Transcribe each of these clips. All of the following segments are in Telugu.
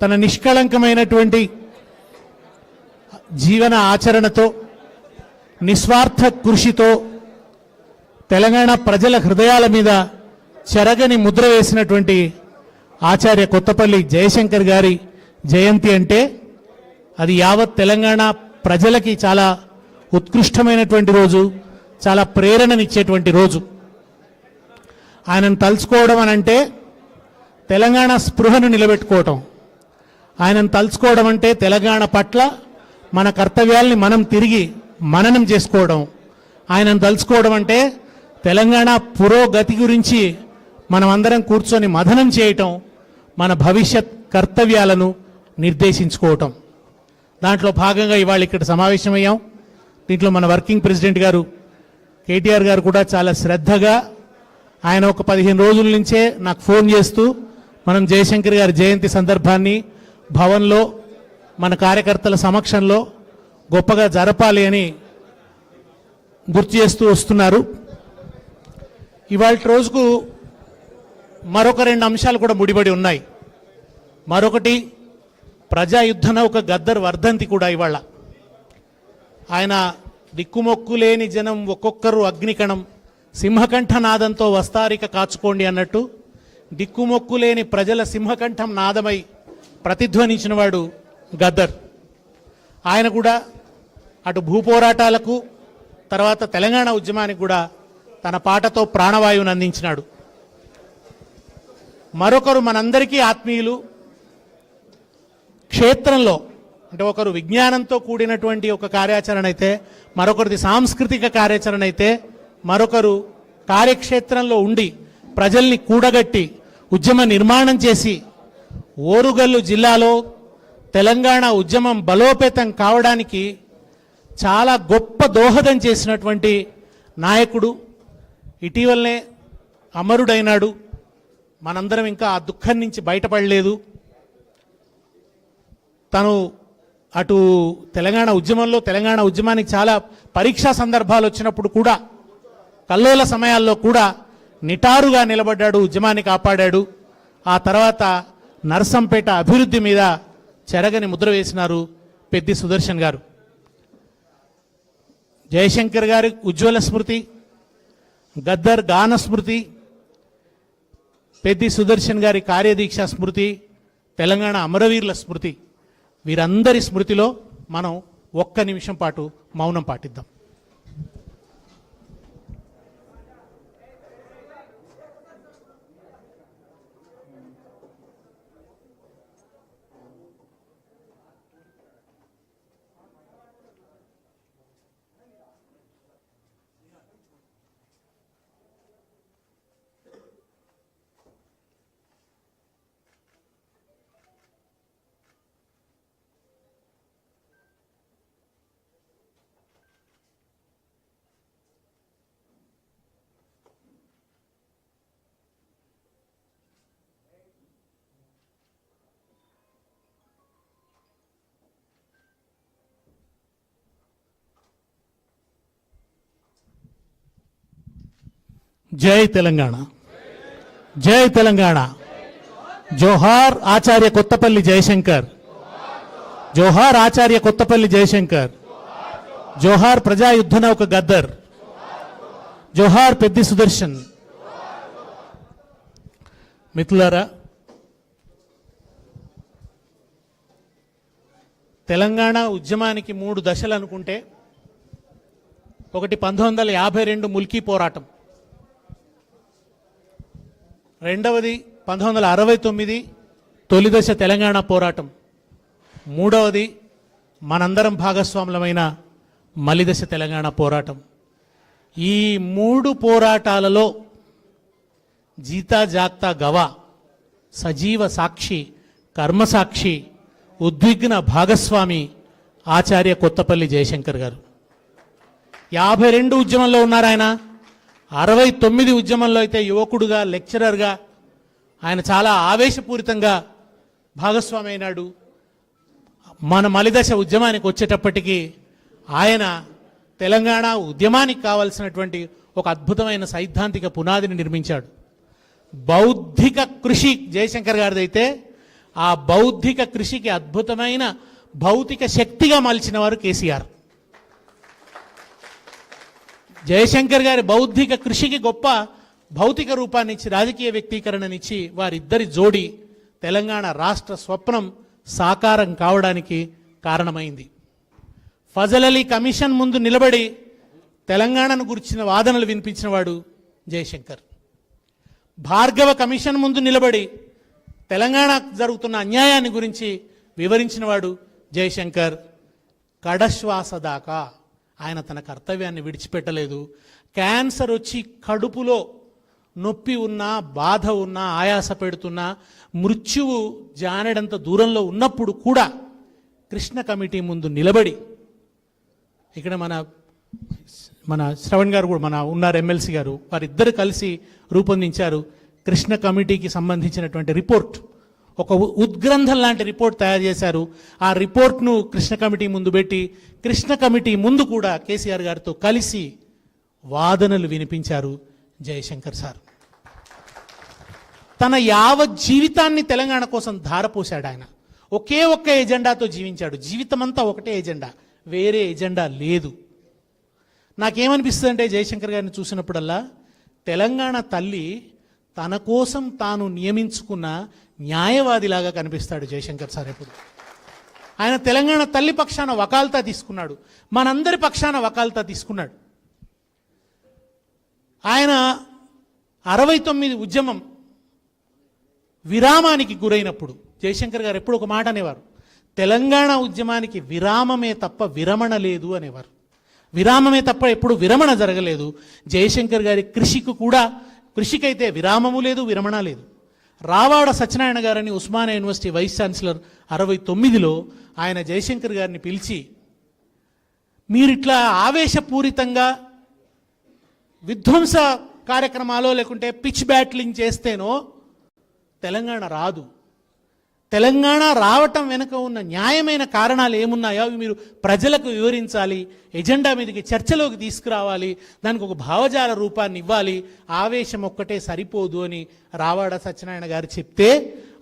తన నిష్కళంకమైనటువంటి జీవన ఆచరణతో నిస్వార్థ కృషితో తెలంగాణ ప్రజల హృదయాల మీద చెరగని ముద్ర వేసినటువంటి ఆచార్య కొత్తపల్లి జయశంకర్ గారి జయంతి అంటే అది యావత్ తెలంగాణ ప్రజలకి చాలా ఉత్కృష్టమైనటువంటి రోజు, చాలా ప్రేరణనిచ్చేటువంటి రోజు. ఆయనను తలుచుకోవడం అనంటే తెలంగాణ స్పృహను నిలబెట్టుకోవటం. ఆయనను తలుచుకోవడం అంటే తెలంగాణ పట్ల మన కర్తవ్యాల్ని మనం తిరిగి మననం చేసుకోవడం. ఆయనను తలుచుకోవడం అంటే తెలంగాణ పురోగతి గురించి మనం అందరం కూర్చొని మథనం చేయటం, మన భవిష్యత్ కర్తవ్యాలను నిర్దేశించుకోవటం. దాంట్లో భాగంగా ఇవాళ ఇక్కడ సమావేశమయ్యాం. దీంట్లో మన వర్కింగ్ ప్రెసిడెంట్ గారు కేటీఆర్ గారు కూడా చాలా శ్రద్ధగా ఆయన ఒక 15 రోజుల నుంచే నాకు ఫోన్ చేస్తూ మనం జయశంకర్ గారి జయంతి సందర్భాన్ని భవన్లో మన కార్యకర్తల సమక్షంలో గొప్పగా జరపాలి అని గుర్తు చేస్తూ వస్తున్నారు. ఇవాళ రోజుకు మరొక 2 అంశాలు కూడా ముడిపడి ఉన్నాయి. మరొకటి ప్రజాయుద్ధ నౌక గద్దర్ వర్ధంతి కూడా ఇవాళ. ఆయన దిక్కుమొక్కు లేని జనం ఒక్కొక్కరు అగ్నికణం సింహకంఠ నాదంతో వస్తారిక కాచుకోండి అన్నట్టు దిక్కుమొక్కు లేని ప్రజల సింహకంఠం నాదమై ప్రతిధ్వనించిన వాడు గద్దర్. ఆయన కూడా అటు భూపోరాటాలకు తర్వాత తెలంగాణ ఉద్యమానికి కూడా తన పాటతో ప్రాణవాయువును అందించినాడు. మరొకరు మనందరికీ ఆత్మీయులు. క్షేత్రంలో అంటే ఒకరు విజ్ఞానంతో కూడినటువంటి ఒక కార్యాచరణ అయితే, మరొకరిది సాంస్కృతిక కార్యాచరణ అయితే, మరొకరు కార్యక్షేత్రంలో ఉండి ప్రజల్ని కూడగట్టి ఉద్యమ నిర్మాణం చేసి ఓరుగల్లు జిల్లాలో తెలంగాణ ఉద్యమం బలోపేతం కావడానికి చాలా గొప్ప దోహదం చేసినటువంటి నాయకుడు. ఇటీవలనే అమరుడైనాడు. మనందరం ఇంకా ఆ దుఃఖం నుంచి బయటపడలేదు. తను అటు తెలంగాణ ఉద్యమానికి చాలా పరీక్షా సందర్భాలు వచ్చినప్పుడు కూడా, కల్లోల సమయాల్లో కూడా నిటారుగా నిలబడ్డాడు, ఉద్యమాన్ని కాపాడాడు. ఆ తర్వాత నర్సంపేట అభివృద్ధి మీద చెరగని ముద్ర వేసినారు పెద్ది సుదర్శన్ గారు. జయశంకర్ గారి ఉజ్వల స్మృతి, గద్దర్ గాన స్మృతి, పెద్ది సుదర్శన్ గారి కార్యదీక్ష స్మృతి, తెలంగాణ అమరవీరుల స్మృతి, వీరందరి స్మృతిలో మనం 1 నిమిషం పాటు మౌనం పాటిద్దాం. జై తెలంగాణ, జై తెలంగాణ. జోహార్ ఆచార్య కొత్తపల్లి జయశంకర్, జోహార్ ఆచార్య కొత్తపల్లి జయశంకర్, జోహార్ ప్రజాయుద్ధ నౌక గద్దర్, జోహార్ పెద్ది సుదర్శన్. మిత్రులారా, తెలంగాణ ఉద్యమానికి 3 దశలు అనుకుంటే, ఒకటి 1952 ముల్కీ పోరాటం, రెండవది 1969 తొలి దశ తెలంగాణ పోరాటం, మూడవది మనందరం భాగస్వాములమైన మలిదశ తెలంగాణ పోరాటం. ఈ 3 పోరాటాలలో జీతా జాగ్తా గవా, సజీవ సాక్షి, కర్మసాక్షి, ఉద్విగ్న భాగస్వామి ఆచార్య కొత్తపల్లి జయశంకర్ గారు. 52 ఉద్యమంలో ఉన్నారు ఆయన. 69 ఉద్యమంలో అయితే యువకుడుగా, లెక్చరర్గా ఆయన చాలా ఆవేశపూరితంగా భాగస్వామి అయినాడు. మన మలిదశ ఉద్యమానికి వచ్చేటప్పటికీ ఆయన తెలంగాణ ఉద్యమానికి కావలసినటువంటి ఒక అద్భుతమైన సైద్ధాంతిక పునాదిని నిర్మించాడు. బౌద్ధిక కృషి జయశంకర్ గారిదైతే ఆ బౌద్ధిక కృషికి అద్భుతమైన భౌతిక శక్తిగా మలిచిన వారు కేసీఆర్. జయశంకర్ గారి బౌద్ధిక కృషికి గొప్ప భౌతిక రూపాన్నిచ్చి రాజకీయ వ్యక్తీకరణనిచ్చి వారిద్దరి జోడి తెలంగాణ రాష్ట్ర స్వప్నం సాకారం కావడానికి కారణమైంది. ఫజల్ అలీ కమిషన్ ముందు నిలబడి తెలంగాణను గురించిన వాదనలు వినిపించినవాడు జయశంకర్. భార్గవ కమిషన్ ముందు నిలబడి తెలంగాణ జరుగుతున్న అన్యాయాన్ని గురించి వివరించినవాడు జయశంకర్. కడశ్వాస దాకా ఆయన తన కర్తవ్యాన్ని విడిచిపెట్టలేదు. క్యాన్సర్ వచ్చి కడుపులో నొప్పి ఉన్నా, బాధ ఉన్నా, ఆయాస పెడుతున్నా, మృత్యువు జానెడంత దూరంలో ఉన్నప్పుడు కూడా కృష్ణ కమిటీ ముందు నిలబడి, ఇక్కడ మన శ్రవణ్ గారు కూడా మన ఉన్నారు ఎమ్మెల్సీ గారు, వారిద్దరు కలిసి రూపొందించారు కృష్ణ కమిటీకి సంబంధించినటువంటి రిపోర్ట్. ఒక ఉద్గ్రంథం లాంటి రిపోర్ట్ తయారు చేశారు. ఆ రిపోర్ట్ను కృష్ణ కమిటీ ముందు పెట్టి కృష్ణ కమిటీ ముందు కూడా కేసీఆర్ గారితో కలిసి వాదనలు వినిపించారు జయశంకర్ సార్. తన యావత్ జీవితాన్ని తెలంగాణ కోసం ధారపోశాడు ఆయన. ఒకే ఒక్క ఎజెండాతో జీవించాడు. జీవితమంతా ఒకటే ఎజెండా, వేరే ఎజెండా లేదు. నాకేమనిపిస్తుంది అంటే జయశంకర్ గారిని చూసినప్పుడల్లా తెలంగాణ తల్లి తన కోసం తాను నియమించుకున్న న్యాయవాదిలాగా కనిపిస్తాడు జయశంకర్ సార్. ఎప్పుడు ఆయన తెలంగాణ తల్లి పక్షాన వకాల్తా తీసుకున్నాడు, మనందరి పక్షాన వకాల్తా తీసుకున్నాడు. ఆయన 69 ఉద్యమం విరామానికి గురైనప్పుడు జయశంకర్ గారు ఎప్పుడు ఒక మాట అనేవారు, తెలంగాణ ఉద్యమానికి విరామమే తప్ప విరమణ లేదు అనేవారు. విరామమే తప్ప ఎప్పుడు విరమణ జరగలేదు. జయశంకర్ గారి కృషికైతే విరామము లేదు, విరమణ లేదు. రావాడ సత్యనారాయణ గారని ఉస్మానియా యూనివర్సిటీ వైస్ ఛాన్సలర్ 69లో ఆయన జయశంకర్ గారిని పిలిచి, మీరిట్లా ఆవేశపూరితంగా విధ్వంస కార్యక్రమాలో లేకుంటే పిచ్ బ్యాట్లింగ్ చేస్తేనో తెలంగాణ రాదు. తెలంగాణ రావటం వెనుక ఉన్న న్యాయమైన కారణాలు ఏమున్నాయో అవి మీరు ప్రజలకు వివరించాలి, ఎజెండా మీదకి చర్చలోకి తీసుకురావాలి, దానికి ఒక భావజాల రూపాన్ని ఇవ్వాలి, ఆవేశం ఒక్కటే సరిపోదు అని రావాడ సత్యనారాయణ గారు చెప్తే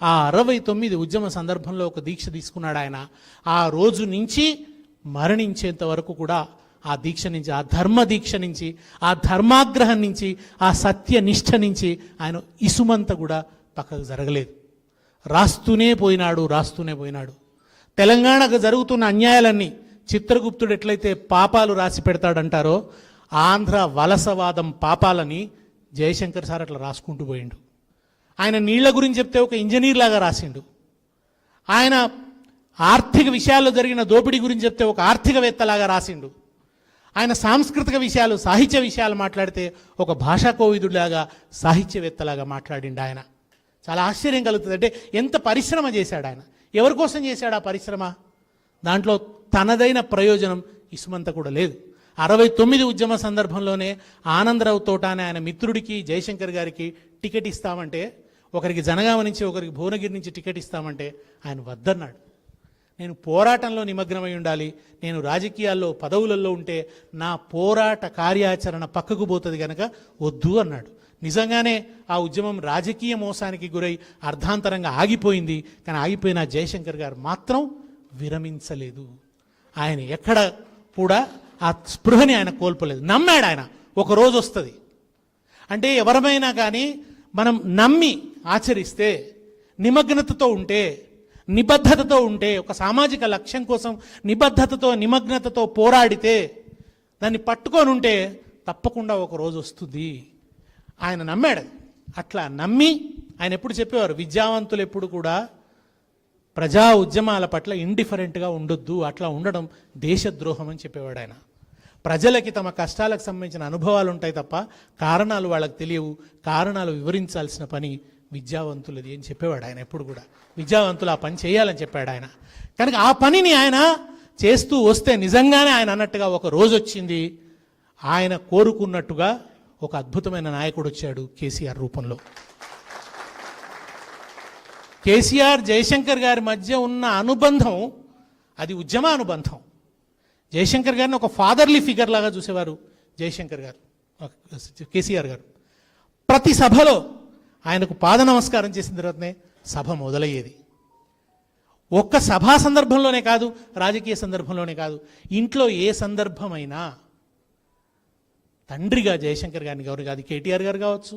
ఆ 69 ఉద్యమ సందర్భంలో ఒక దీక్ష తీసుకున్నాడు ఆయన. ఆ రోజు నుంచి మరణించేంత వరకు కూడా ఆ దీక్ష నుంచి, ఆ ధర్మ దీక్ష నుంచి, ఆ ధర్మాగ్రహం నుంచి, ఆ సత్యనిష్ట నుంచి ఆయన ఇసుమంత కూడా పక్కకు జరగలేదు. రాస్తూనే పోయినాడు. తెలంగాణకు జరుగుతున్న అన్యాయాలన్నీ చిత్రగుప్తుడు ఎట్లయితే పాపాలు రాసి పెడతాడంటారో ఆంధ్ర వలసవాదం పాపాలని జయశంకర్ సార్ అట్లా రాసుకుంటూ పోయిండు. ఆయన నీళ్ల గురించి చెప్తే ఒక ఇంజనీర్ లాగా రాసిండు. ఆయన ఆర్థిక విషయాల్లో జరిగిన దోపిడీ గురించి చెప్తే ఒక ఆర్థికవేత్తలాగా రాసిండు. ఆయన సాంస్కృతిక విషయాలు, సాహిత్య విషయాలు మాట్లాడితే ఒక భాషా కోవిదుడిలాగా, సాహిత్యవేత్తలాగా మాట్లాడిండు ఆయన. చాలా ఆశ్చర్యం కలుగుతుంది. అంటే ఎంత పరిశ్రమ చేశాడు ఆయన, ఎవరి కోసం చేశాడు ఆ పరిశ్రమ? దాంట్లో తనదైన ప్రయోజనం ఇసుమంత కూడా లేదు. 69 ఉద్యమ సందర్భంలోనే ఆనందరావు తోట అనే ఆయన మిత్రుడికి జయశంకర్ గారికి టికెట్ ఇస్తామంటే, ఒకరికి జనగామ నుంచి ఒకరికి భువనగిరి నుంచి టికెట్ ఇస్తామంటే ఆయన వద్దన్నాడు. నేను పోరాటంలో నిమగ్నమై ఉండాలి, నేను రాజకీయాల్లో పదవులలో ఉంటే నా పోరాట కార్యాచరణ పక్కకు పోతుంది కనుక వద్దు అన్నాడు. నిజంగానే ఆ ఉద్యమం రాజకీయ మోసానికి గురై అర్ధాంతరంగా ఆగిపోయింది. కానీ ఆగిపోయిన జయశంకర్ గారు మాత్రం విరమించలేదు. ఆయన ఎక్కడ కూడా ఆ స్పృహని ఆయన కోల్పోలేదు. నమ్మాడు ఆయన, ఒక రోజు వస్తుంది అంటే. ఎవరమైనా కానీ మనం నమ్మి ఆచరిస్తే, నిమగ్నతతో ఉంటే, నిబద్ధతతో ఉంటే, ఒక సామాజిక లక్ష్యం కోసం నిబద్ధతతో నిమగ్నతతో పోరాడితే, దాన్ని పట్టుకొని ఉంటే తప్పకుండా ఒక రోజు వస్తుంది. ఆయన నమ్మాడు. అట్లా నమ్మి ఆయన ఎప్పుడు చెప్పేవారు, విద్యావంతులు ఎప్పుడు కూడా ప్రజా ఉద్యమాల పట్ల ఇండిఫరెంట్గా ఉండొద్దు, అట్లా ఉండడం దేశద్రోహం అని చెప్పేవాడు ఆయన. ప్రజలకి తమ కష్టాలకు సంబంధించిన అనుభవాలు ఉంటాయి తప్ప కారణాలు వాళ్ళకి తెలియవు, కారణాలు వివరించాల్సిన పని విద్యావంతులది అని చెప్పేవాడు ఆయన. ఎప్పుడు కూడా విద్యావంతులు ఆ పని చేయాలని చెప్పాడు ఆయన. కనుక ఆ పనిని ఆయన చేస్తూ వస్తే నిజంగానే ఆయన అన్నట్టుగా ఒక రోజు వచ్చింది. ఆయన కోరుకున్నట్టుగా ఒక అద్భుతమైన నాయకుడు వచ్చాడు కేసీఆర్ రూపంలో. కేసీఆర్ జయశంకర్ గారి మధ్య ఉన్న అనుబంధం అది ఉద్యమ అనుబంధం. జయశంకర్ గారిని ఒక ఫాదర్లీ ఫిగర్ లాగా చూసేవారు జయశంకర్ గారు, కేసీఆర్ గారు. ప్రతి సభలో ఆయనకు పాద నమస్కారం చేసిన తర్వాతనే సభ మొదలయ్యేది. ఒక్క సభా సందర్భంలోనే కాదు, రాజకీయ సందర్భంలోనే కాదు, ఇంట్లో ఏ సందర్భమైనా తండ్రిగా జయశంకర్ గారిని గౌరవ, అది కేటీఆర్ గారు కావచ్చు,